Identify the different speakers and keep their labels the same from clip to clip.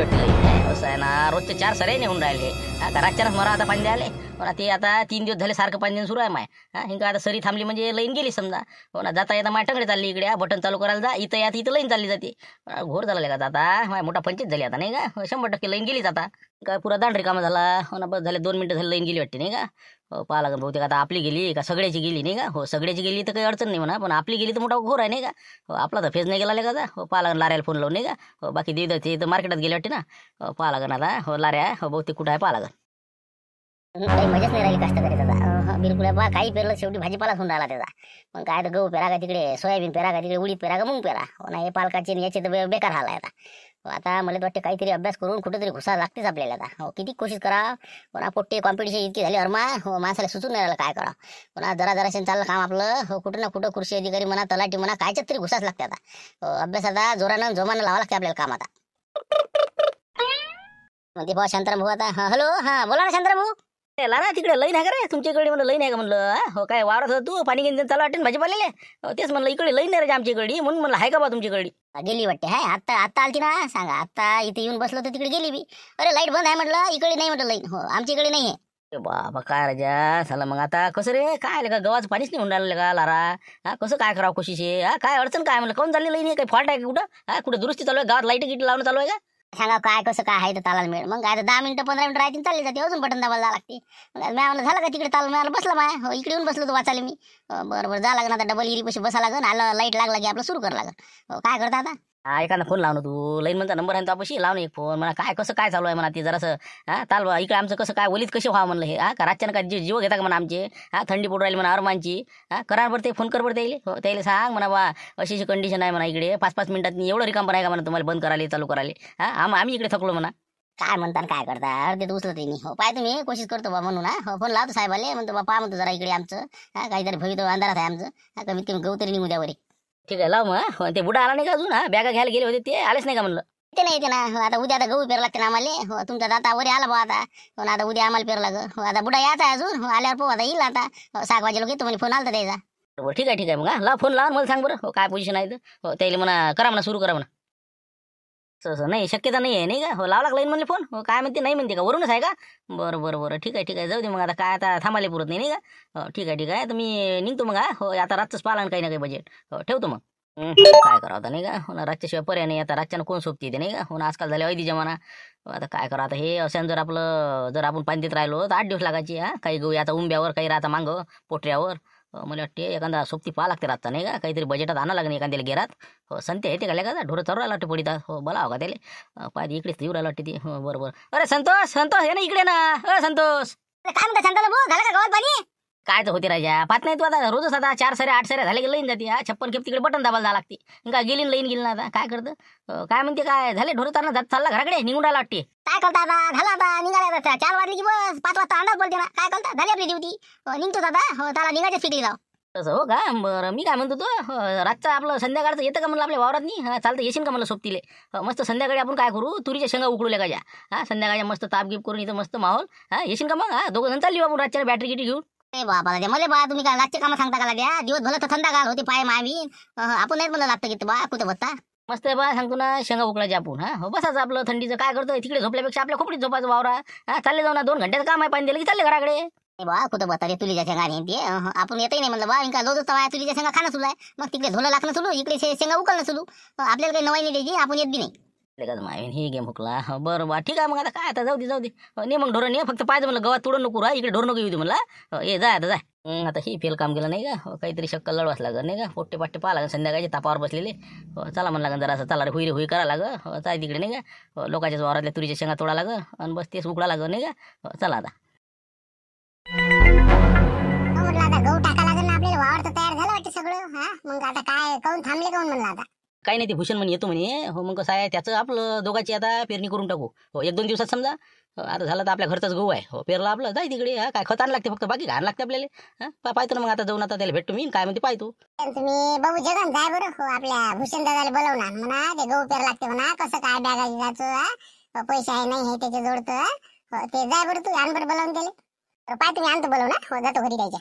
Speaker 1: वाटते लई. असं आहे ना, रोजचे 4 सरे निघून राहिले. आता रातच्यानंच मला आता पाणी द्यायले. हो ना, ते आता 3 दिवस झाले सारखं पाणी देणं सुरू आहे माय. हिंका आता सरी थांबली म्हणजे लाईन गेली समजा. हो ना, जाता येता माय टंगडे चालली इकडे, बटन चालू करायला जा, इथं या इथं लाईन चालली जाते. घोर झाला का आता, माय मोठा पंचायत झाली आता नाही का. 100% लाईन गेलीच आता. काय पुरा दांड रिकामा झाला. हो ना, बस झाले 2 मिनिटं झाली लाईन गेली वाटते नाही का. पाहा लागेल बहुतेक आता आपली गेली का सगळ्याची गेली नाही का. हो, सगळ्याची गेली तर काही अडचण नाही म्हणा, पण आपली गेली तर मोठा घोर आहे नाही का. हो, आपला तर फेज नाही गेला का. हो, पाहा लागेल लाऱ्याला फोन लावून नाही का. हो, बाकी दे ते तर मार्केटात गेले वाटते ना. हो, पाहा लागेल आता. हो, लाऱ्या हो बहुतेक कुठं आहे पाहा लागेल.
Speaker 2: काही मजाच नाही राहिली कष्टकरी त्याचा. बिलकुल बा काही पेरलं शेवटी भाजीपालाच होऊन राहिला त्याचा. मग काय तर गहू पेरा का तिकडे सोयाबीन पेरा का तिकडे उडीद पेरा का मूग पेरा. हो ना, हे पालकाचे आणि याचे तर बेकार हाल आहे आता. हो, आता मला तर वाटते काहीतरी अभ्यास करून कुठेतरी घुसा लागतेच आपल्याला आता. हो, किती कोशिश करा. पण पोट्टे कॉम्पिटिशन इतकी झाली अरमा. हो, माणसाला सुचून नाही राहिलं काय करा. पण जरा चाललं काम आपलं. हो, कुठं ना कुठं कृषी अधिकारी म्हणा तलाठी म्हणा कायच्यात तरी घुसाच लागते आता. हो, अभ्यास आता जोरानं जोमानं लावा लागते आपल्याला काम आता. म्हणते भाऊ शांताराम भाऊ आता. हॅलो, हा बोला ना शांताराम भाऊ.
Speaker 1: लारा तिकडे लाईन आहे का रे तुमच्याकडे. म्हणलं लाईन आहे का म्हणलं. हो, काय वावरात होता तू पाणी घेऊन चालू वाटेल भाजीपाल्याले. तेच म्हणलं इकडे लाईन नाही रे आमच्याकडे, म्हणून म्हणलं आहे का बा तुमच्याकडे.
Speaker 2: गेली वाटते हाय. आता आता आलती ना सांगा. आता इथे येऊन बसलो तर तिकडे गेली बी. अरे लाईट बंद आहे म्हटलं, इकडे नाही म्हटलं लाईन. हो, आमच्या इकडे नाही आहे.
Speaker 1: ए बाबा काय राजा झालं मग आता कसं रे. काय आलं का गव्हाचं पाणीच नाही होऊन राहिलं का लारा. कसं काय करावं कोशिश आहे. काय अडचण काय म्हणलं, कोण चालली लाईन आहे, काही फॉल्ट आहे का कुठं. कुठं दुरुस्ती चालू आहे गावात, लाईट गिट लावणं चालू आहे का.
Speaker 2: सांगा काय कसं काय आहे तर तालाला मिळेल. मग काय 10 मिनिटं 15 मिनिटं राहतील चालली जाते. अजून बटन दाबायला लागते. मी म्हणलं झालं का तिकडे ताल मिळालं बसला माय. हो, इकडे येऊन बसलो तो वाचाले मी. बरोबर जा लागणार आता. डबल इरी बसा लागन. आलं लाईट लागला की आपलं सुरू करावं लागेल. हो, काय करता आता.
Speaker 1: एखादा फोन लावणं तू लाईन म्हणता नंबर आहे तो लावणं एक फोन म्हणा. काय कसं काय चालू आहे म्हणा. ते जरासं ताल इकडे आमचं कसं काय ओलीत कसे व्हावं म्हणलं हे. का रातच्यानं काय जीव घेता का म्हणा आमचे. थंडी पडू राहिली म्हणा अरमानची. करा बरं ते फोन कर बरं त्याला. हो, त्याला सांग म्हणा बा अशी कंडिशन आहे म्हणा इकडे 5-5 मिनिटात एवढं रिकाम पण आहे का म्हणा तुम्हाला बंद करायला चालू करायला. आम्ही इकडे थकलो म्हणा.
Speaker 2: काय म्हणता काय करता. अर्धे तर उचलत नाही. हो, पाय तुम्ही कोशिश करतो बा म्हणून. हो, फोन लावतो साहेबाले म्हणतो बा पहा म्हणतो जरा इकडे आमचं काहीतरी भवितव्य अंधारात आहे आमचं. कमीत कमी गहू तरी निघू द्या वरी.
Speaker 1: ठीक आहे लाव मग. ते बुडा आला नाही का अजून. बॅगा घ्यायला गेले होते ते आलेच नाही का म्हणलं.
Speaker 2: ते नाही येते ना. हो, आता उद्या आता गहू पेरा लागते ना आम्हाला. हो, तुमचा दाता वरी आला बा आता. हो, आता उद्या आम्हाला पेरा लाग. हो, आता बुडा यायचा आहे अजून. हो, आल्यावर पाहू आता येईल आता. 6 वाजेला येतो म्हणजे फोन आला त्याचा.
Speaker 1: बरं ठीक आहे मग. लाव फोन लावून मला सांग बरं. हो, काय पोझिशन आहे तर. हो, त्याला म्हणा करा म्हणा सुरू करा म्हणा. असं नाही शक्यता नाही आहे नाही का. हो, लावला लाईन म्हणले फोन. हो, काय म्हणते नाही म्हणते का वरूनच आहे का. बरं ठीक आहे जाऊ दे मग. आता काय आता थांबायला पुरत नाही का. हो, ठीक आहे तर मी निघतो मग. हो, आता रातच पाहिला काही ना काही बजेट. हो, ठेवतो मग. काय करावं आता नाही का. हो ना, रातच्याशिवाय पर्याय नाही. आता रातच्यानं कोण सोबती येते नाही का. हो ना, आजकाल झाले ऐदी जमाना. आता काय करा आता हे असं जर आपण पाणी देत राहिलो तर 8 दिवस लागायची. काही गहू आता उंब्यावर काही राहता मागं पोटऱ्यावर. मला वाटते एखादा सोबती पाहा लागते रातचा नाही का. काहीतरी बजेटात आणा लागणे एखाद्याला गेरात. हो, संते येते का का ढोरं चालू राहिला वाटते पडितात. हो, बोलावं का त्याला. पाहिजे इकडेच येऊ राहिला वाटते ती. हो, बरोबर. अरे संतोष हे ना इकडे ना. संतोष
Speaker 2: काय म्हणता शांताला भाऊ. झालं का गव्हात पाणी.
Speaker 1: काय तर होते राजा पाहत नाही तू आता रोजच. आता 4 सऱ्या 8 सऱ्या झाले की लाईन जाते. 56 खेप तिकडे बटन दाबायला जा लागते. काय गेली लाईन गेली ना आता काय करतं. काय म्हणते काय झाले ढोरं चालणं जात चालला घराकडे निघून राहिला वाटते.
Speaker 2: काय करता आता. झालं आता निघाला. 4 वाजले की बस 5 वाजता अंदाज बोलते ना. काय करता झाली आपली ड्युटी. निघतो आता. हो, त्याला निघायच्या फिटी जाऊ.
Speaker 1: तसं हो का. बरं मी काय म्हणतो तो रातचं आपलं संध्याकाळचं येतं का म्हणलं आपल्या वावरात नाही. चालतं येशील का म्हणलं सोबतीले. मस्त संध्याकाळी आपण काय करू तुरीच्या शेंगा उकडू का संध्याकाळच्या मस्त ताप गिप करून इथं मस्त माहोल. येशील का मग. 2 जण चालली आपण रातच्या बॅटरी गिटी घेऊन.
Speaker 2: ए बाबा मला बा तुम्ही काय लागते कामं सांगता का द्या. दिवस भलं तर थंडा गाल होते पाय मावी. आपण नाही म्हणलं लागतं की बा कुठे बसता.
Speaker 1: मस्त आहे बा सांगतो ना शेंगा उकळायचे आपण. हो, बसायचं आपलं थंडीचं काय करतो तिकडे झोपल्यापेक्षा आपल्या खोपडीत झोपायचं वावरा. चालले जाऊ ना 2 घंट्याचं काम आहे पाणी दिलं की चालले घराकडे.
Speaker 2: बा कुठं बता रे तुलीच्या शेंगा नाही ते. आपण येतही नाही म्हणलं बा इंका जो तवा तुलीच्या शेंगा खाणं सुरू आहे. मग तिकडे धोलं लागणं सुरू इकडे शेंगा उकळणं सुरू. आपल्याला काही नवाई नाही द्यायची. आपण येत बी नाही.
Speaker 1: ही गेम हुकला. बरं बा ठीक आहे मग. आता काय आता जाऊ दे ने मग ढोरं ने फक्त पाहिजे म्हणलं गव्हात तुडून नको इकडे ढोर नको येऊ दे म्हणला. ये जाय आता जाय. आता ही फेल काम केलं नाही का. काहीतरी शक्कल लढवाच लागत नाही का. पोट्टे पाट्टे पाहा लागेल संध्याकाळचे तापावर बसलेले. चला म्हणलं लागेल जरा असं चला रे हुई करा लागं. जाय तिकडे नाही का. लोकांच्याच वावरातल्या तुरीच्या शेंगा तोडा लागं आणि बस तेच उकडा लागं नाही का. चला आता
Speaker 2: गहू टाका लागेल ना आपल्याला. वावर तर तयार झालं वाटतं सगळं. मग आता काय काऊन थांबले काऊन म्हणलं आता.
Speaker 1: काही नाही ते भूषण म्हणे येतो म्हणे. हो, मग कसं आहे त्याचं आपलं दोघांची आता पेरणी करून टाकू. हो, 1-2 दिवसात समजा. आता झालं तर आपल्या घरचाच गहू आहे. हो, पेरला आपलं जाय तिकडे. काय खत आण लागते फक्त बाकी घाण लागते आपल्याला. पाहतो ना मग आता जाऊन आता त्याला भेटतो मी काय म्हणते पाहतो.
Speaker 2: तुम्ही बाबू जगन जाय बरं. हो, आपल्या भूषण दादाला बोलवणार म्हणा. ते गहू पेर लागते म्हणा. कसं काय बॅगाची जायचं पैसे आहे नाही हे त्याच्या जोडतं. ते जाय बरं तू आण बरं बोलावून त्याला. पाय तुम्ही आणतो बोलव ना. हो, जातो घरी द्यायच्या.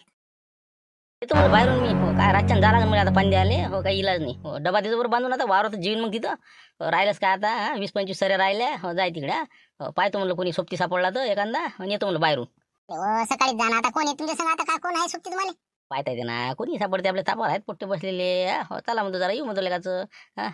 Speaker 1: येतो मला बाहेरून मी हो काय रातच्यान जा लागेल मला आता पाणी द्यायला हो काही इलाज नाही हो डबा तिथं बरोबर बांधून आता वावरात जीवन मग तिथं राहिलंच काय आता 20-25 सऱ्या राहिल्या हो जाय तिकडे पाहतो म्हणलं कोणी सोबती सापडला तर एखादा आणि येतो म्हणलं बाहेरून
Speaker 2: सकाळी जाणार आता कोण आहे तुमच्या संग आता? का कोण आहे सुट्टी तुम्हाला?
Speaker 1: पाहता येते ना कोणी सापडते आपल्या तापावर आहेत पोट्टे बसलेले हो चला म्हणतो जरा येऊ म्हणतो लेकाचं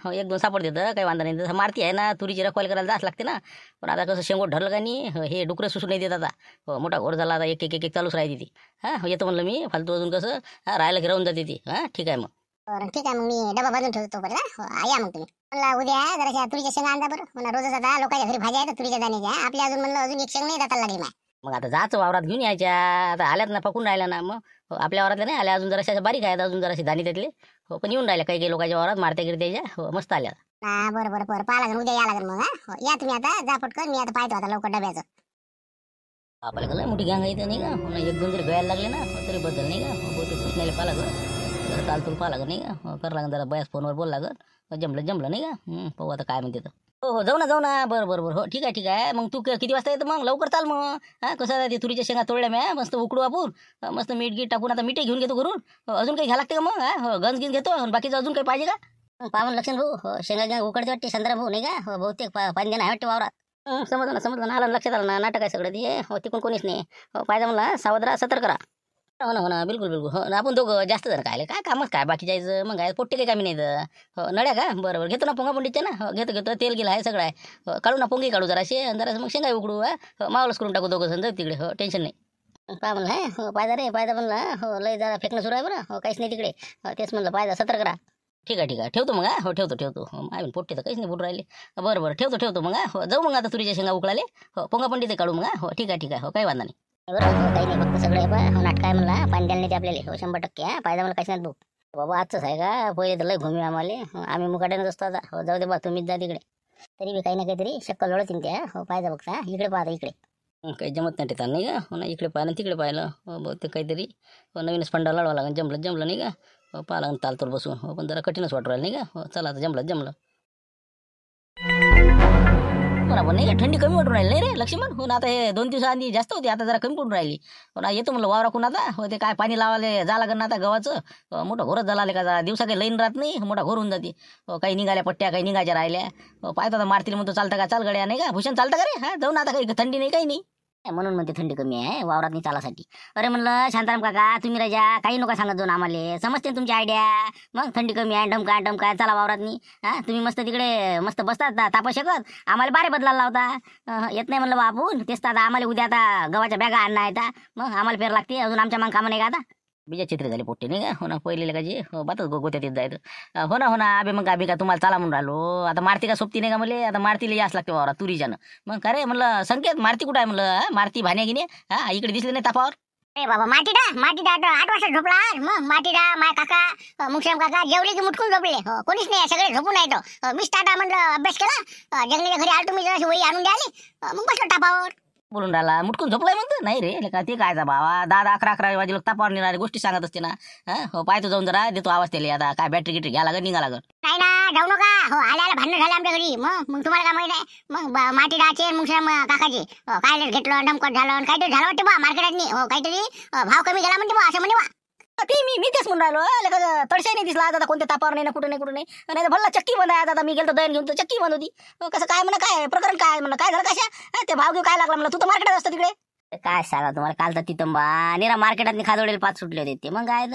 Speaker 1: हो 1-2 सापडते तर काही वांधा नाही तसं मारती आहे ना तुरीची रखवाली करायला जाच लागते ना पण आता कसं शेंगोट धरलं का नाही हे डुकरं सुसू नाही देत आता हो मोठा घोर झाला आता एक चालूच राहते ती येतो म्हणलं मी फालतू अजून कसं राहायला की राहून जाते ती ठीक आहे मग
Speaker 2: बरं ठीक आहे, मग मी डबा बांधून ठेवतो तोपर्यंत या मग तुम्ही. म्हणलं उद्या जराशा तुरीच्या शेंगा आणता बरं. म्हणा रोजच आता लोकांच्या घरी भाज्या आहेत तुरीच्या दाण्याच्या, आपल्या अजून म्हणलं अजून एक शेंग नाही जाता लागली माय.
Speaker 1: मग आता जायचं वावरात घेऊन यायच्या आता आल्यात ना पकून राहिल्या ना मग आपल्या वावरातल्या नाही आल्या अजून जराशा बारीक आहेत अजून जराशी दाणी त्यातले हो पण येऊन राहिल्या काही काही लोकांच्या वावरात मारत्या गिर द्यायच्या हो मस्त आल्या.
Speaker 2: बरं बरं बरं पाहा लागेल उद्या या लागेल मग. या तुम्ही आता जा पटकन, मी आता पाहतो आता लवकर डब्याचं.
Speaker 1: आपल्याला काय मोठी गँग आहे नाही का हो ना 1-2 जरी गळायला लागले ना तरी बदल नाही का हो ते कृष्णाला पाहा लागल जरा तालतूल पाहा लागल नाही का करा लागेल जरा बयास फोनवर बोल लागल जमलं नाही का पाहू आता काय म्हणते तर. हो जाऊ ना बरं हो ठीक आहे मग तू किती वाजता येतं मग लवकर चाल मग कसं ते तुरीच्या शेंगा तोडल्या म्या मस्त उकडू आपण मस्त मीठ गीठ टाकून आता मीठही घेऊन घेतो घरून अजून काही घ्या लागते का मग गंज गिन घेतो बाकीचं अजून काही पाहिजे का?
Speaker 2: पाहून लक्षण भाऊ हो शेंगा उकडते वाटते संद्रा भाऊ नाही का बहुतेक पाणी देणं आहे वाटते वावरात.
Speaker 1: समजलं ना आलं लक्षात आलं ना नाटक आहे सगळं ते हो तिकडून कोणीच नाही हो पाहिजे मला सावध सतर्क करा. हो ना बिलकुल हो आपण दोघं जास्त जण काय कामच काय बाकी जायचं मग काय पोट्टे काही कामी नाही तर हो नड्या का बरोबर घेतो ना पोंगा पंडितचे ना हो घेतो तेल गेला आहे सगळं आहे काढू ना पोंगी काढू जराशे जरासं मग शेंगा उकडू मावलंच करून टाकू दोघं जण जाऊ तिकडे हो टेन्शन नाही.
Speaker 2: पहा म्हणलं हो पायदा म्हणलं हो लय जरा फेकणं सुरू आहे बरं हो काहीच नाही तिकडे तेच म्हणलं पायदा सतर्क करा.
Speaker 1: ठीक आहे ठेवतो मग हो ठेवतो आम्ही पोट्टे तर काहीच नाही बोलून राहिले बरं ठेवतो मग हो जाऊ मग आता तुरीच्या शेंगा उकळाले हो पोंगा पंडित काढू मग हो ठीक आहे हो काही वांधा नाही.
Speaker 2: बरं काही नाही फक्त सगळे हो नाटक आहे म्हणला पाणी द्यायला नाही ते आपल्याला हो 100% पायदा मला काहीच नाही भाऊ. बाबा आजचंच आहे का पहिले तर लय घुमी आम्हाला आम्ही मुकाट्यानंच असतो आता हो जाऊ दे बा तुम्हीच जा तिकडे तरी बी काही ना काहीतरी शक्कल लोळतीन त्या हो पायदा बघता इकडे पाहता इकडे
Speaker 1: काही जमत नाही नाही का हो ना इकडे पाहिलं तिकडे पाहिलं हो बहुतेक काहीतरी हो नवीनच फंडा लढवा लागेल जमलं नाही का हो पाहा लागेल तालतोर बसून हो पण जरा कठीणच वाटू राहिलं नाही का हो चला आता जमलं बरोबर नाही का थंडी कमी वाटून राहिली नाही रे लक्ष्मण हो ना आता हे 2 दिवसाआधी जास्त होती आता जरा कमी पडून राहिली हो ना येतो म्हणलं वावराकून आता हो ते काय पाणी लावायला जा लागेल ना आता गव्हाचं मोठं घोरच झाला आले का दिवसा काही लाईन राहत नाही मोठा घोर होऊन जाते हो काही निघाल्या पट्ट्या काही निघायच्या राहिल्या हो पाहतो आता मारतील म्हणतो चालतं का चाल गड्या नाही का भूषण चालतं का रे जाऊ ना आता काही थंडी नाही काही नाही
Speaker 2: म्हणून म्हणते थंडी कमी आहे वावरात नाही चालासाठी. अरे म्हणलं शांताराम काका तुम्ही राजा काही नका सांगत जाऊन आम्हाला समजते तुमची आयडिया. मग थंडी कमी आहे डमका चला वावरात नाही तुम्ही मस्त तिकडे मस्त बसतात तापा शकत आम्हाला बारे बदलायला लावता येत नाही म्हणलं बा आपण तेच तर आता आम्हाला उद्या आता गव्हाच्या बॅगा आणणं आहे मग आम्हाला फेर लागते अजून आमच्या मग कामं नाही का आता
Speaker 1: बीजा चित्र झाले पोट्टे नाही का हो ना पहिले लेखाची हो बातच गोत्यात येत जायचं हो ना अबे मग का तुम्हाला चाला म्हणून राहिलो आता मारती का सोबती नाही का मला आता मारतीला यास लागते वावरात तुरीच्यानं मग का रे म्हणलं संकेत मारती कुठं आहे म्हणलं मारती भाण्या गिने इकडे दिसले नाही तापावर.
Speaker 2: ए बाबा माटीडा 8 वाजता झोपला मग माटीडा माय काका मुक्षम काका जेवले की मुटकून झोपले हो कोणीच नाही सगळे झोपून आहे मी टाटा म्हणलं अभ्यास केला जंगलीच्या घरी आलो तुम्ही जरा वही आणून द्याले मग बसलो टापावर
Speaker 1: बोलून राहिला मुटकून झोपलाय म्हणतो नाही रे का ते कायचा भावा 10-11 वाजे लोक तापावर निघणारे गोष्टी सांगत असते ना हो पाहतो जाऊन जरा देतो आवाज त्याला आता काय बॅटरी गिटरी घ्या लागत निघा लागत
Speaker 2: नाही ना जाऊ नका हो आल्याला भांडण झाले आमच्या घरी मग तुम्हाला काय माहित आहे मग माटी डाचे मुक्षम काकाचे काय घेतलं डमकट झालं काहीतरी झालं वाटतं बा मार्केटात हो काहीतरी भाव कमी झाला म्हणते बा असं म्हणे बा
Speaker 1: ते मी तेच म्हणून राहिलो तडशाही नाही दिसला आता कोणत्या तापावर नाही ना कुठं नाही भल्ला चक्की बंद आहे आता मी गेलो दळण घेऊन तर चक्की बंद होती कसं काय म्हणा काय प्रकरण काय म्हणा काय झालं कशा ते भाव घेऊ काय लागला म्हणलं तू तर मार्केटात असतं तिकडे
Speaker 2: काय सांगा तुम्हाला काल तर तिथं निरा मार्केटात खादोडीला 5 सुटले होते ते मग काय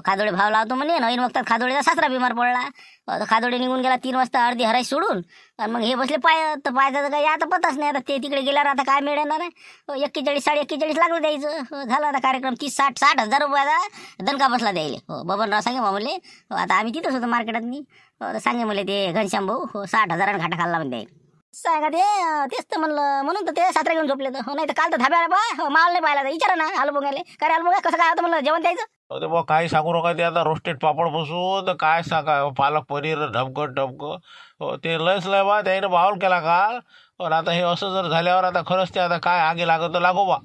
Speaker 2: खादोडे भाव लावतो म्हणे नवीन वक्तात खादोडीचा सासरा बिमार पडला खादोडे निघून गेला 3 वाजता अर्धी हराई सोडून आणि मग हे बसले पायाचं काही आता पताच नाही आता ते तिकडे गेल्यावर आता काय मिळणार आहे 41-41 लागलं द्यायचं झालं आता कार्यक्रम 30-60 हजार रुपयाचा दणका बसला द्यायले हो बबनराव सांगे म्हणले आता आम्ही तिथंच होतो मार्केटात सांगे म्हणले ते घनश्याम भाऊ 60,000 घाटा खाल्ला म्हणजे द्यायला सांगा तेच तर म्हणलं म्हणून तर ते सासरा घेऊन झोपले तर नाही तर काल तर धाब्याला बा माल नाही पाहिला विचारा ना आलू बघायला काय आलू बघा कसं काय होतं म्हणलं जेवण द्यायचं
Speaker 3: बा काही सांगू नका ते आता रोस्टेड पापड बसून तर काय सांगा पालक पनीर ढमकं ते लयच लय बा त्याने बावल केला काल पण आता हे असं जर झाल्यावर आता खरंच ते आता काय आगे लागत तर लागो बा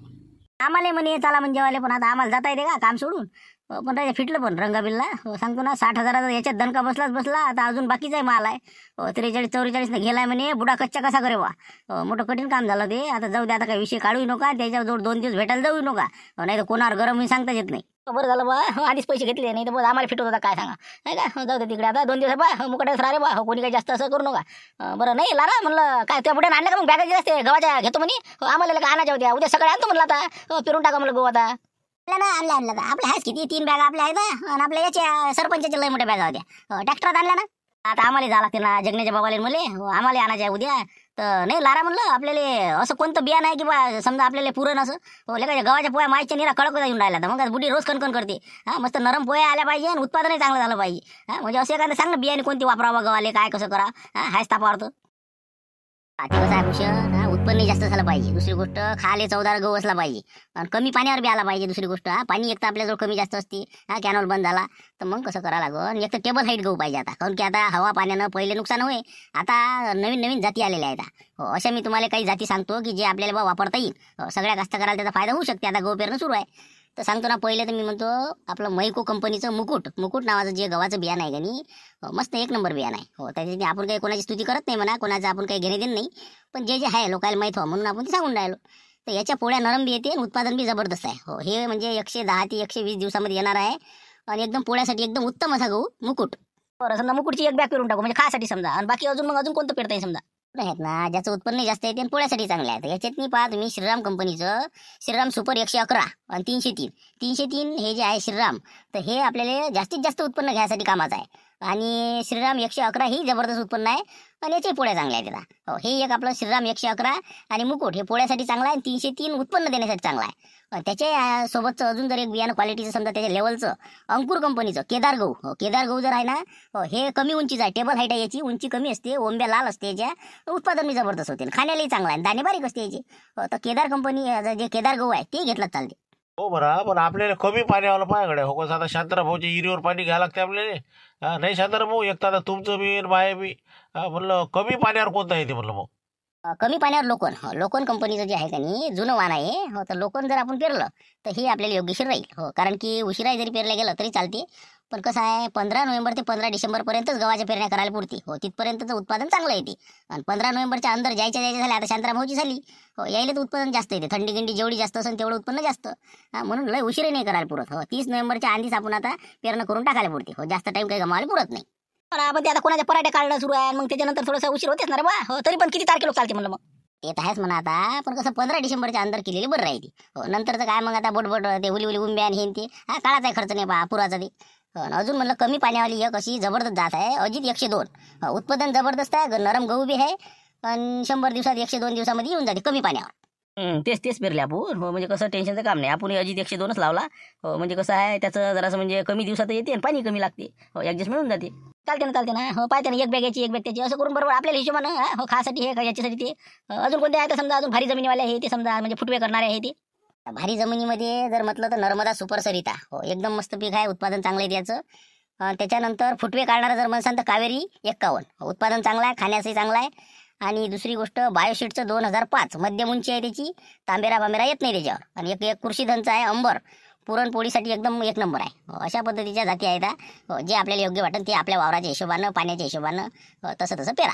Speaker 2: आम्हाला म्हणे चला म्हणजे जेवायला पण आता आम्हाला जाता येते का काम सोडून पण राजा फिटलं पण रंगाबिलला सांगतो ना 60,000 याच्यात दणका बसला आता अजून बाकीचाही माल आहे 43-44 न गेलाय म्हणे बुडा कच्चा कसा करे वा मोठं कठीण काम झालं ते आता जाऊ दे आता काही विषय काढूही नका त्याच्यावर 2 दिवस भेटायला जाऊ नका नाही तर कोणावर गरम मी सांगताच येत नाही.
Speaker 1: बरं झालं बा आधीच पैसे घेतले नाही तर बस आम्हाला फिट होता काय सांगा नाही का जाऊ दे तिकडे आता 2 दिवस बा मुकटच राहा रे बा कोणी काही जास्त असं करू नका बरं नाही लारा म्हणलं काय त्या पुढे आणलं का मग बॅगा असते गव्हाच्या घेतो म्हणे आम्हाला का आणायच्या होत्या उद्या सकाळी आणतो म्हणलं आता फिरून टाका म्हणलं गहू आता
Speaker 2: आणल्या तर आपल्या आहेच किती 3 बॅगा आपल्या आहेत आणि आपल्या याच्या सरपंचाच्या लय मोठ्या बॅगा होत्या ट्रॅक्टरात आणल्या ना आता आम्हाला जावं लागते ना जगण्याच्या बाबाले मुले आम्हाला आणायचं आहे उद्या तर नाही लारा म्हणलं आपल्याला असं कोणतं बियाणं आहे की बा समजा आपल्याला पुरण असं लेका गव्हाच्या पोया मायच्या निरा कडक येऊन राहिला तर मग बुडी रोज कणकण करते मस्त नरम पोया आल्या पाहिजे आणि उत्पादनही चांगलं झालं पाहिजे म्हणजे असं एखादं सांग ना बियाणे कोणती वापरावं गव्हाले काय कसं करा हाच तापावरतं ते कसं आहे भूषण उत्पन्न जास्त झालं पाहिजे दुसरी गोष्ट खाले चवदार गहू असला पाहिजे आणि कमी पाण्यावर बी आला पाहिजे दुसरी गोष्ट पाणी एक तर आपल्याजवळ कमी जास्त असते कॅनॉल बंद झाला तर मग कसं करावं लागन एक तर टेबल हाईट गहू पाहिजे आता कारण की आता हवा पाण्यानं पहिले नुकसान होय आता नवीन नवीन जाती आलेल्या आहेत अशा मी तुम्हाला काही जाती सांगतो की जे आपल्याला वापरता येईल सगळ्या कास्तकाराला त्याचा फायदा होऊ शकते आता गहू पेरणं सुरू आहे तर सांगतो ना पहिले तर मी म्हणतो आपलं मैको कंपनीचं मुकुट नावाचं जे गव्हाचं बियाणं आहे का नाही मस्त 1 नंबर बियाणं आहे त्याच्यासाठी आपण काही कोणाची स्तुती करत नाही म्हणा कोणाचं आपण काही घेणे देणं नाही पण जे आहे लोकांना माहीत व्हा म्हणून आपण ते सांगून राहिलो तर याच्या पोळ्या नरम बी येते आणि उत्पादन बी जबरदस्त आहे हे म्हणजे 110 ते 120 दिवसामध्ये येणार आहे आणि एकदम पोळ्यासाठी एकदम उत्तम असा गहू मुकुट
Speaker 1: बरं समजा मुकुटची एक बॅग पेरून टाकू म्हणजे खासाठी समजा आणि बाकी अजून कोणतं पेरता येईल समजा
Speaker 2: आहेत ना ज्याचं उत्पन्न जास्त येते आणि पोळ्यासाठी चांगलं आहे याच्यात मी पहा तुम्ही श्रीराम कंपनीचं श्रीराम सुपर 111 आणि 303 हे जे आहे श्रीराम तर हे आपल्याला जास्तीत जास्त उत्पन्न घ्यायसाठी कामाचं आहे आणि श्रीराम 111 ही जबरदस्त उत्पन्न आहे आणि याचे पोळ्या चांगल्या आहेत त्याला हे एक आपलं श्रीराम 111 आणि मुकुट हे पोळ्यासाठी चांगला आहे आणि 303 उत्पन्न देण्यासाठी चांगला आहे त्याच्या सोबतचं अजून जर एक बियाणं क्वालिटीचं समजा त्याच्या लेवलचं अंकुर कंपनीचं केदार गहू जर आहे ना हे कमी उंचीचं आहे टेबल हाईट आहे याची उंची कमी असते ओंब्या लाल असते याच्या उत्पादन जबरदस्त होते खाण्यालाही चांगला आहे दाणे बारीक असते याची तर केदार कंपनी जे केदार गहू आहे ते घेतलं चालते
Speaker 3: हो बरं पण आपल्याला कमी पाण्यावाला पायाकडे हो कसं आता शांताराम भाऊच्या इरीवर पाणी घ्यावं लागते आपल्याला नाही शांताराम भाऊ एक तर आता तुमचं बी माय बी म्हणलं कमी पाण्यावर कोणता येते म्हणलं मग
Speaker 2: कमी पाण्यावर लोकन कंपनीचं जे आहे का नाही जुनं वाण आहे तर लोकन जर आपण पेरलं तर हे आपल्याला योग्यशीर राहील कारण की उशिरा जरी पेरलं गेलं तरी चालते पण कसं आहे 15 नोव्हेंबर ते 15 डिसेंबरपर्यंतच गव्हाच्या पेरण्या करायला पुरते तिथपर्यंतचं उत्पादन चांगलं येते आणि 15 नोव्हेंबरच्या अंदर जायच्या झाल्या आता शांताराम भाऊची झाली यायला तर उत्पादन जास्त येते थंडी गिंडी जेवढी जास्त असेल तेवढं उत्पन्न जास्त म्हणून लय उशिरा नाही करायला पुरत 30 नोव्हेंबरच्या आधीच आपण आता पेरणं करून टाकायला पुरते जास्त टाइम काही गमावायला पुरत नाही
Speaker 1: पण आपण ते आता कोणाच्या पराठे काढणं सुरू आहे मग त्याच्यानंतर थोडंसं उशीर होतेच ना रे बा तरी पण किती तारखेला चालते म्हणलं मग
Speaker 2: ते तर आहेच म्हणा आता पण कसं 15 डिसेंबरच्या अंदर केलेली बरं राहते नंतरचं काय मग आता बोट ते उली उंब्या आणि हे ते काळाचा खर्च नाही बा पुराचा ते अजून म्हणलं कमी पाण्यावाली एक अशी जबरदस्त जात आहे अजित 102 उत्पादन जबरदस्त आहे नरम गहू बी आहे आणि 100 दिवसात 102 दिवसामध्ये येऊन जाते कमी पाण्यावर
Speaker 1: तेच पेरले आपण म्हणजे कसं टेन्शनचं काम नाही आपण अजित 102च लावला म्हणजे कसं आहे त्याचं जरासं म्हणजे कमी दिवसात येते आणि पाणी कमी लागते ॲडजस्ट मिळून जाते चालते ना पाहते ना एक बॅग याची एक बॅग त्याची असं करून बरोबर आपल्याला हिशोबानं खासाठी हे याच्यासाठी ते अजून कोणते आहे तर समजा अजून भारी जमिनीवाले आहे ते समजा म्हणजे फुटवे करणारे आहे ते
Speaker 2: भारी जमिनीमध्ये जर म्हटलं तर नर्मदा सुपर सरिता एकदम मस्त पीक आहे उत्पादन चांगलं आहे त्याचं त्याच्यानंतर फुटवे काढणारं जर म्हणसान तर कावेरी 51 उत्पादन चांगलं आहे खाण्याचंही चांगलं आहे आणि दुसरी गोष्ट बायोशीटचं 2005 मध्यम उंची आहे त्याची तांबेरा येत नाही त्याच्यावर आणि एक कृषीधनचं आहे अंबर पुरणपोळीसाठी एकदम 1 नंबर आहे अशा पद्धतीच्या जाती आहेत जे आपल्याला योग्य वाटेल ते आपल्या वावराच्या हिशोबानं पाण्याच्या हिशोबानं तसं पेरा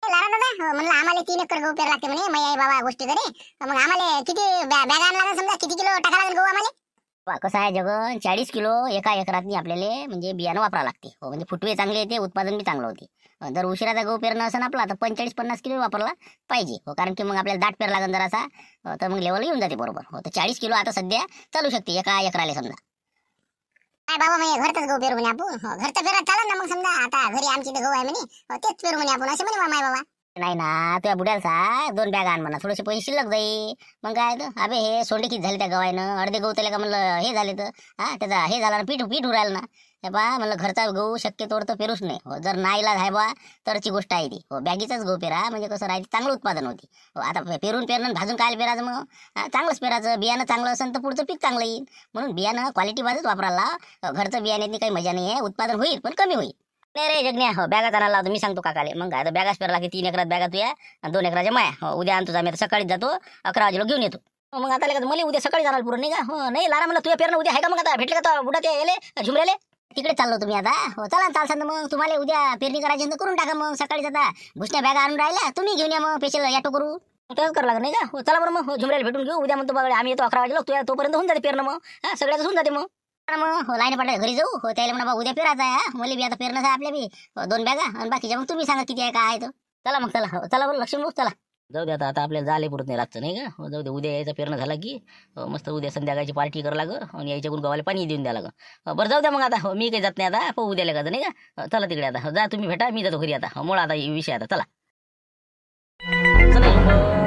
Speaker 2: म्हणलं आम्हाला 3 एकर गहू पेरा लागते म्हणे आई बाबा गोष्टी करे मग आम्हाला किती बॅगा लागेल समजा किती किलो टाका लागेल गहू आम्हाला कसं आहे जगन 40 किलो एका एकरातनी आपल्याला म्हणजे बियाणं वापरावं लागते म्हणजे फुटवे चांगले येते उत्पादन बी चांगलं होते जर उशिराचा गहू पेरणं असेल आपला तर 45-50 किलो वापरला पाहिजे कारण की मग आपल्याला दाट पेर लागेल जरासा तर मग लेवल येऊन जाते बरोबर तर 40 किलो आता सध्या चालू शकते एका एकराला समजा काय बाबा म्हणजे घरचाच गहू पेरू म्हणे आपण घरचा पेरा चालेल ना मग समजा आता घरी आमची गहू आहे म्हणे तेच पेरू म्हणे आपण असे म्हणे माय बाबा नाही ना तुझ्या बुड्याला 2 बॅग आण म्हणा थोडेसे पैसे शिल्लक जाई मग काय तर अबे हे सोंडे किती झाले त्या गव्हानं अर्धे गहू त्याला का म्हणलं हे झाले तर त्याचा हे झाला ना पीठ उरायला ना हे बा म्हणलं घरचा गहू शक्यतोवर तर पेरूच नाही जर नाईला आहे बा तरची गोष्ट आहे ती बॅगीचाच गहू पेरा म्हणजे कसं राहते चांगलं उत्पादन होते आता पेरणं भाजून काय पेरायचं मग चांगलंच पेरायचं बियाणं चांगलं असेल तर पुढचं पीक चांगलं येईल म्हणून बियाणं क्वालिटी बाजूच वापरायला घरचं बियाण्याची काही मजा नाही आहे उत्पादन होईल पण कमी होईल नाही रे जगण्या बॅगाच आणायला लावतो मी सांगतो काकाले मग आता बॅगाच पेरा लागते 3 एकरात बॅगा तुया 2 एकराच्या माया उद्या आणतो आम्ही आता सकाळीच जातो 11 वाजेला घेऊन येतो मग आता लगेच मला उद्या सकाळी जाणार पुरं नाही का नाही लारा म्हणलं तुझ्या पेरणं उद्या आहे का मग आता भेटले का बुडा ते येले झुमरेले तिकडे चाललो तुम्ही आता चालसान मग तुम्हाला उद्या पेरणी करायची तर करून टाका मग सकाळीच आता भुसण्या बॅगा आणून राहिल्या तुम्ही घेऊन या मग स्पेशल ऑटो करू तसंच करावं लागेल नाही का चला बरं मग झुमरेला भेटून घेऊ उद्या म्हणतो बघा आम्ही येतो 11 वाजेला तोपर्यंत होऊन जाते पेरणं मग सगळ्याच होऊन जाते मग आणि मग लाईन पडल्या घरी जाऊ त्याला म्हणा बा उद्या पेरायचं आहे हा. मला बी आता पेरणं आहे आपल्या बी 2 बॅगा आणि बाकीच्या मग तुम्ही सांगा किती आहे काय आहे तर. चला मग चला चला बरं लक्ष्मी भाऊ चला.
Speaker 1: जाऊ दे आता आपल्याला झाले पुरत नाही रातचं नाही का जाऊ दे उद्या यायचं पेरणं झाला की मस्त उद्या संध्याकाळची पार्टी करा लागं आणि याच्याकडून गावाला पाणी देऊन द्या लागं बरं जाऊ द्या मग आता मी काही जात नाही आता पाहू उद्याला का नाही का चला तिकडे आता जा तुम्ही भेटा मी जातो घरी आता मुळा आता विषय आता चला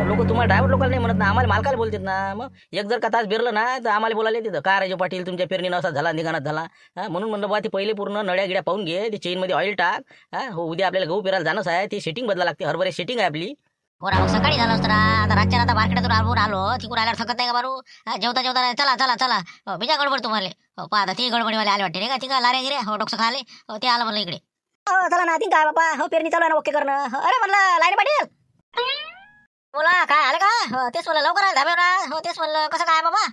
Speaker 1: लोक तुम्हाला ड्रायव्हर लोकांना नाही म्हणत ना आम्हाला मालकाला बोलतात ना मग एक जर का तास बिरलं ना तर आम्हाला बोलायला तिथं का राजू पाटील तुमच्या पेरणीनं असा झाला निघाणात झाला म्हणून म्हणलं बा ते पहिले पूर्ण नळ्या गिड्या पाहून घे ते चेनमध्ये ऑइल टाक हो उद्या आपल्याला गहू पेरायला जाणंच आहे ते सेटिंग बदला लागते हरभरे सेटिंग आहे आपली
Speaker 2: हो मग सकाळी झालं असतं ना आता रातच्या आता मार्केटातून आलो तिकडून आल्यावर थकत नाही का बारू जेवता जेवता चला चला चला बिजा गडबड तुम्हाला आता ती गडबडीवाले आले वाटते नाही का ती का लारे गिरे हो डोकं खाले ते आलं म्हणलं इकडे
Speaker 1: चला ना ती काय बापा हो पेरणी चालू आहे ना ओके करणं अरे म्हणलं लाईन पाटील
Speaker 2: बोला काय आलं का तेच म्हणलं लवकर आलं धाब्यावर हो तेच म्हणलं कसं काय बाबा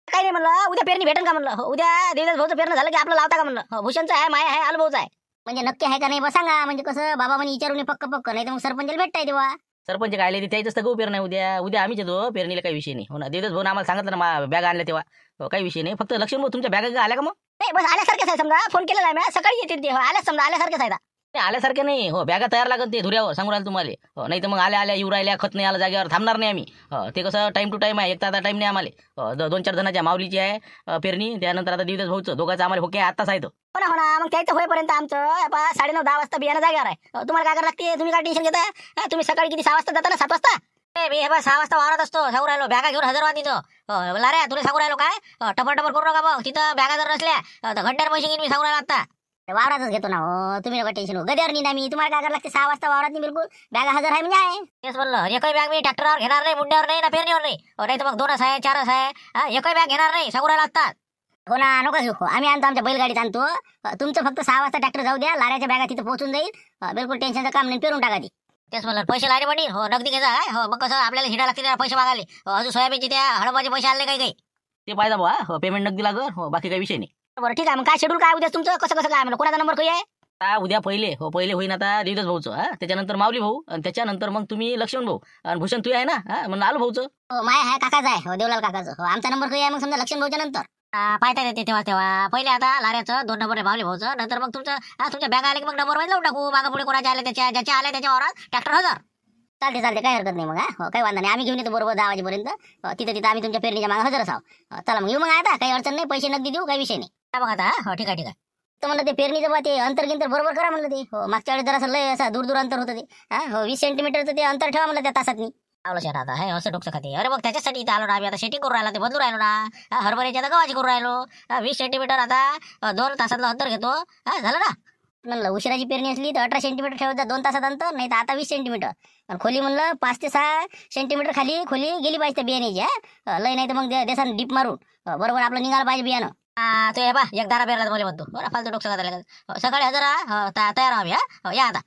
Speaker 1: काही नाही म्हणलं उद्या पेरणी भेटेल का म्हणलं उद्या देवदास भाऊचं पेरणं झालं की आपलं लावता का म्हणलं भूषणचं आहे माया आहे आलभाऊचं आहे
Speaker 2: म्हणजे नक्की आहे का नाही बा सांगा म्हणजे कसं बाबा म्हणे विचारून पक्क नाही तर मग सरपंचाला भेटताय तेव्हा
Speaker 1: सरपंच काय आले त्याच गहू पेरणं आहे उद्या आम्हीच येतो पेरणीला काही विषय नाही हो ना देवदास भाऊ आम्हाला सांगितलं ना बॅग आणल्या तेव्हा काही विषय नाही फक्त लक्ष्मी भाऊ तुमच्या बॅगा आल्या का मग
Speaker 2: नाही बस आल्यासारखेच आहे समजा फोन केलेला आहे मी सकाळी येते ते आल्याच समजा आल्यासारखेच आहे
Speaker 1: आल्यासारखे नाही हो बॅगा तयार लागत ते धुऱ्यावर सांगू राहिलं तुम्हाला हो नाही तर मग आल्या येऊ राहिल्या खत नाही आलं जागेवर थांबणार नाही आम्ही ते कसं टाइम टू टाइम आहे एक तास टाइम नाही आम्हाला 2-4 जणांच्या माऊलीची आहे पेरणी त्यानंतर आता देवदास भाऊचं दोघांचं आम्हाला होके आत्ताच आहे
Speaker 2: हो ना मग त्याचं होईपर्यंत आमचं 9:30-10 वाजता बियाणं जागेवर आहे तुम्हाला काय करायला लागते तुम्ही काय टेन्शन घेता तुम्ही सकाळी किती 6 वाजता जाता ना 7 वाजता मी 6 वाजता वावरत असतो सांगू राहिलो बॅगा घेऊन हजर व्हा तिथं लाऱ्या तुला सांगू राहिलो काय टपर करू नका भाऊ तिथं बॅगा जर नसल्या तर घंट्यावर पैसे घेऊन मी सांगू राहिलो आता वावरातच घेतो ना हो तुम्ही नका टेन्शन गद्यावर नाही मी तुम्हाला काय करायला लागते 6 वाजता वावरात नाही बिलकुल बॅगा हजर आहे म्हणजे आहे तेच म्हणलं एकही बॅग मी ट्रॅक्टरवर घेणार नाही मुंड्यावर नाही ना पेरणीवर नाही तर मग 2 आहे 4 आहे एकही बॅग घेणार नाही सांगू राहिलो आता हो ना नको घेऊ आम्ही आणतो आमच्या बैलगाडीत आणतो तुमचं फक्त 6 वाजता ट्रॅक्टर जाऊ द्या लाऱ्याच्या बॅगा तिथं पोहोचून जाईल बिलकुल टेन्शनचं काम नाही पेरून टाका ती तेच म्हणलं पैसे लारे पडली हो नगदी घ्यायचा हो मग कसं आपल्याला हिडा लागते पैसे मागाले अजून सोयाबीनचे त्या हळबाचे पैसे आले काही
Speaker 1: ते पाहिजे बा हो पेमेंट नगदी लागत हो बाकी काही विषय नाही
Speaker 2: बरं ठीक आहे मग काय शेड्यूल काय उद्या तुमचं कसं काय म्हणलं कोणाचा नंबर काही आहे
Speaker 1: उद्या पहिले होईन आता देवदास भाऊचं त्याच्यानंतर माऊली भाऊ आणि त्याच्यानंतर मग तुम्ही लक्ष्मण भाऊ आणि भूषण तू आहे ना म्हणून आलो भाऊचं
Speaker 2: हो माय आहे काकाच आहे हो देवलाल काकाचं हो आमचा नंबर काही आहे मग समजा लक्ष्मण भाऊच्या नंतर पाहता येते तेव्हा पहिले आता लाऱ्याचं 2 नंबर आहे माऊली भाऊचं नंतर मग तुमच्या बॅग आले की मग नंबर लावून टाकू मागं पुढे कोणाच्या आले ज्याच्या आल्या त्याच्यावर ट्रॅक्टर हजर चालते काही हरकत नाही मग हो काही वांधा नाही आम्ही घेऊन येतो बरोबर 10 वाजेपर्यंत तिथं आम्ही तुमच्या पेरणीच्या मागे हजर असावं चला मग येऊ मग आता काही अडचण नाही पैसे नगदी देऊ काही विषय नाही मग आता हो ठीक आहे तर म्हणलं ते पेरणीचं बा ते अंतर बरोबर करा म्हणलं ते हो मागच्या वेळेस जरा लय असं दूर अंतर होतं ते हो 20 सेंटीमीटरचं ते अंतर ठेवा म्हणलं त्या तासात मी आवलं शेत आता हे असं डोकं खाते अरे मग त्याच्यासाठी इथं आलो ना आम्ही आता शेटिंग करून राहिलो ते बदलू राहिलो ना हरभऱ्याची आता गव्हाची करून राहिलो 20 सेंटीमीटर आता 2 तासातलं अंतर घेतो झालं ना म्हणलं उशिराची पेरणी असली तर 18 सेंटीमीटर ठेवत 2 तासात अंतर नाही तर आता 20 सेंटीमीटर आणि खोली म्हणलं 5 ते 6 सेंटीमीटर खाली खोली गेली पाहिजे बियाण्याची लय नाही तर मग देसान डीप मारून बरोबर आपलं निघालं पाहिजे बियाणं तो हे बा एक दारा पेरला मला म्हणतो बरं फालतू डोकं खायला सकाळी हजर तयार आम्ही या आता